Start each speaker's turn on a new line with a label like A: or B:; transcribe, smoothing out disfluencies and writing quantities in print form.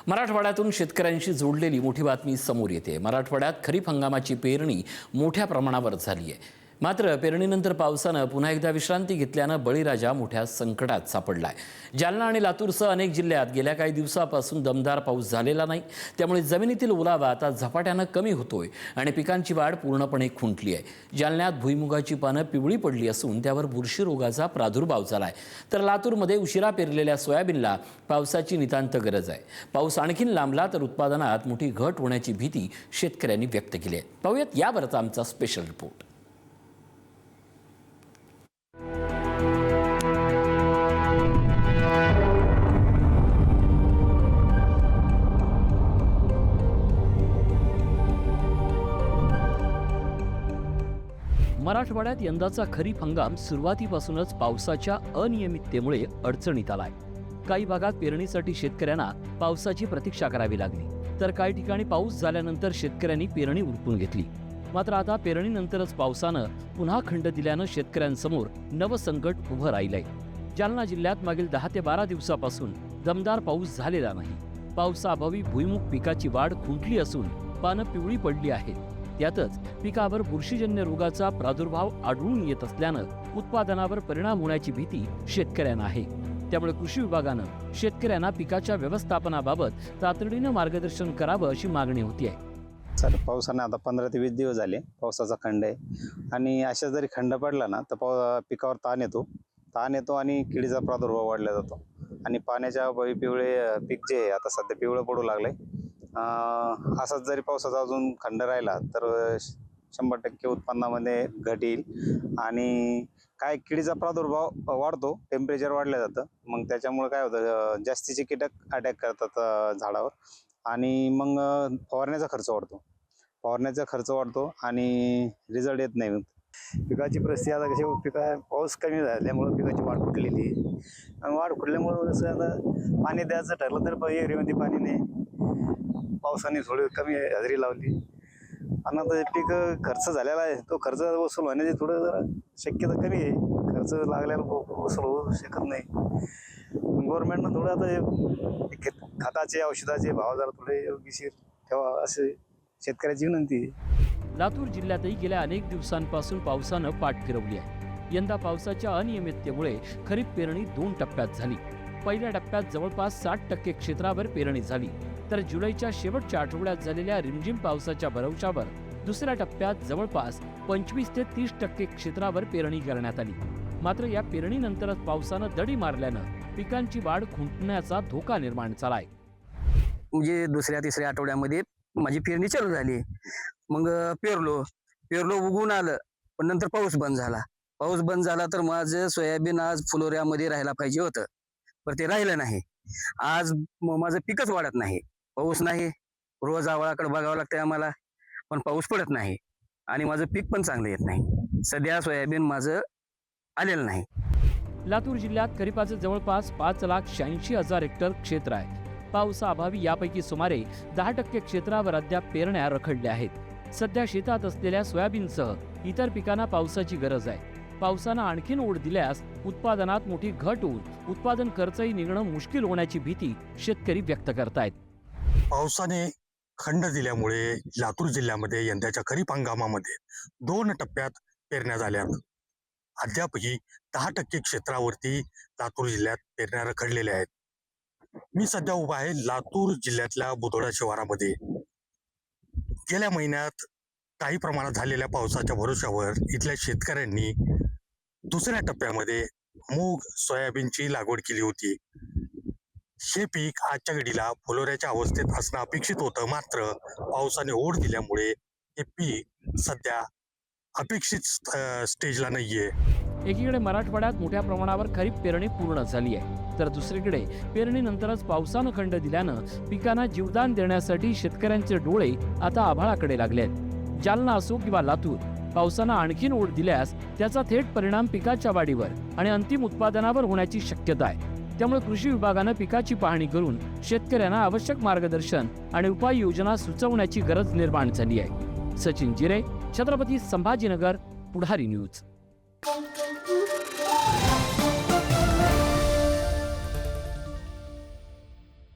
A: मराठवाड्यातून शेतकऱ्यांशी जोडलेली मोठी बातमी समोर येते। मराठवाड्यात खरीप हंगामाची पेरणी मोठ्या प्रमाणावर झाली आहे। मात्र पेरणीनंतर पावसानं पुन्हा एकदा विश्रांती घेतल्यानं बळीराजा मोठ्या संकटात सापडलाय। जालना आणि लातूरसह अनेक जिल्ह्यात गेल्या काही दिवसांपासून दमदार पाऊस झालेला नाही, त्यामुळे जमिनीतील ओलावा आता झपाट्यानं कमी होतोय आणि पिकांची वाढ पूर्णपणे खुंटली आहे। जालन्यात भुईमुगाची पानं पिवळी पडली असून त्यावर बुरशी रोगाचा प्रादुर्भाव झालाय, तर लातूरमध्ये उशिरा पेरलेल्या सोयाबीनला पावसाची नितांत गरज आहे। पाऊस आणखीन लांबला तर उत्पादनात मोठी घट होण्याची भीती शेतकऱ्यांनी व्यक्त केली आहे। पाहूयात यावरचा आमचा स्पेशल रिपोर्ट। मराठवाड्यात यंदाचा खरीप हंगाम सुरुवातीपासूनच पावसाच्या अनियमिततेमुळे अडचणीत आलाय। काही भागात पेरणीसाठी शेतकऱ्यांना पावसाची प्रतीक्षा करावी लागली, तर काही ठिकाणी पाऊस झाल्यानंतर शेतकऱ्यांनी पेरणी उरकून घेतली। मात्र आता पेरणीनंतरच पावसानं पुन्हा खंड दिल्यानं शेतकऱ्यांसमोर नवं संकट उभं राहिलंय। जालना जिल्ह्यात मागील 10 ते 12 दिवसापासून दमदार पाऊस झालेला नाही। पावसाअभावी भुईमुग पिकाची वाढ खुंटली असून पानं पिवळी पडली आहेत। त्यातच पिकावर बुरशीजन्य रोगाचा प्रादुर्भाव आढळून येत असल्यानं उत्पादनावर परिणाम होण्याची भीती शेतकऱ्यांना आहे। त्यामुळे कृषी विभागानं शेतकऱ्यांना पिकाच्या व्यवस्थापनाबाबत तातडीनं मार्गदर्शन करावं अशी मागणी होती आहे।
B: सर, पावसाने आता 15 ते 20 दिवस झाले, पावसाचा खंड आहे आणि अशा जरी खंड पडला ना तर पिकावर ताण येतो आणि किडीचा प्रादुर्भाव वाढला जातो आणि पाण्याच्या पिवळे पीक जे आता सध्या पिवळं पडू लागलंय। असाच जरी पावसाचा अजून खंड राहिला तर 100% उत्पन्नामध्ये घट येईल आणि काय किडीचा प्रादुर्भाव वाढतो, टेम्परेचर वाढलं जातं, मग त्याच्यामुळे काय होतं, जास्तीचे कीटक अटॅक करतात झाडावर आणि मग फवारण्याचा खर्च वाढतो आणि रिझल्ट येत नाही।
C: पिकाची परिस्थिती आता कशी पाऊस कमी झाल्यामुळे पिकाची वाढ फुटलेली आहे। वाढ फुटल्यामुळे कसं आता पाणी द्यायचं ठरलं तर एरियामध्ये पाणी नाही, पावसाने थोडी कमी हजेरी लावली आणि आता पीक खर्च झालेला आहे, तो खर्च वसूल होण्याची थोडं जरा शक्यता कमी आहे। खर्च लागल्याला वसूल होऊ शकत नाही। गव्हर्नमेंटनं थोडं आता खताचे औषधाचे भाव जरा थोडे योग्यशीर ठेवा असे शेतकऱ्याची विनंती आहे।
A: लातूर जिल्ह्यातही गेल्या अनेक दिवसांपासून पावसानं पाठ फिरवली आहे। यंदा पावसाच्या अनियमिततेमुळे खरीप पेरणी 2 टप्प्यात झाली। पहिल्या टप्प्यात जवळपास 60% क्षेत्रावर पेरणी झाली, तर जुलैच्या शेवटच्या आठवड्यात झालेल्या रिमझिम पावसाच्या भरवशावर दुसऱ्या टप्प्यात जवळपास 25 ते 30% क्षेत्रावर पेरणी करण्यात आली। मात्र या पेरणीनंतरच पावसानं दडी मारल्यानं पिकांची वाढ खुंटण्याचा धोका निर्माण झालाय।
D: म्हणजे दुसऱ्या तिसऱ्या आठवड्यामध्ये माझी पेरणी चालू झाली। मग पेरलो उगून आलं, पण नंतर पाऊस बंद झाला तर माझं सोयाबीन आज फुलोऱ्यामध्ये राहायला पाहिजे होतं, पण ते राहिलं नाही। आज माझं पिकच वाढत नाही, पाऊस नाही। रोज आवळाकडे बघावं लागतंय आम्हाला, पण पाऊस पडत नाही आणि माझं पीक पण चांगलं येत नाही। सध्या सोयाबीन माझं आलेलं नाही।
A: लातूर जिल्ह्यात खरीपाचे जवळपास 5,86,000 हेक्टर क्षेत्र आहे। पावसाअभावी यापैकी सुमारे 10% क्षेत्रावर अद्याप पेरण्या रखडल्या आहेत। सध्या शेतात असलेल्या सोयाबीनसह इतर पिकांना पावसाची गरज आहे। पावसानं आणखीन ओढ दिल्यास उत्पादनात मोठी घट होऊन उत्पादन खर्चही निघणं मुश्किल होण्याची भीती शेतकरी व्यक्त करतायत।
E: पावसाने खंड दिल्यामुळे लातूर जिल्ह्यामध्ये यंदाच्या खरीप हंगामामध्ये 2 टप्प्यात पेरण्या झाल्या। अद्यापही 10% क्षेत्रावरती लातूर जिल्ह्यात पेरण्या रखडलेल्या आहेत। मी सध्या उभा आहे लातूर जिल्ह्यातल्या बुधोडा शिवारामध्ये। गेल्या महिन्यात काही प्रमाणात झालेल्या पावसाच्या भरोश्यावर इथल्या शेतकऱ्यांनी दुसऱ्या टप्प्यामध्ये मूग सोयाबीनची लागवड केली होती। हे पीक आजच्या घडीला फुलोऱ्याच्या अवस्थेत असणं अपेक्षित होतं, मात्र पावसाने ओढ दिल्यामुळे हे पीक सध्या अपेक्षित स्टेजला नाहीये।
A: एकीकडे मराठवाड्यात मोठ्या प्रमाणावर खरीप पेरणी पूर्ण झाली आहे, तर दुसरीकडे पेरणीनंतरच पावसानं खंड दिल्यानं पिकांना जीवदान देण्यासाठी शेतकऱ्यांचे डोळे आता आभाळाकडे लागले आहेत। जालना असो किंवा लातूर, पावसानं आणखीन ओढ दिल्यास त्याचा थेट परिणाम पिकाच्या वाढीवर आणि अंतिम उत्पादनावर होण्याची शक्यता आहे। त्यामुळे कृषी विभागानं पिकाची पाहणी करून शेतकऱ्यांना आवश्यक मार्गदर्शन आणि उपाययोजना सुचवण्याची गरज निर्माण झाली आहे। सचिन जिरे, छत्रपती संभाजीनगर, पुढारी न्यूज।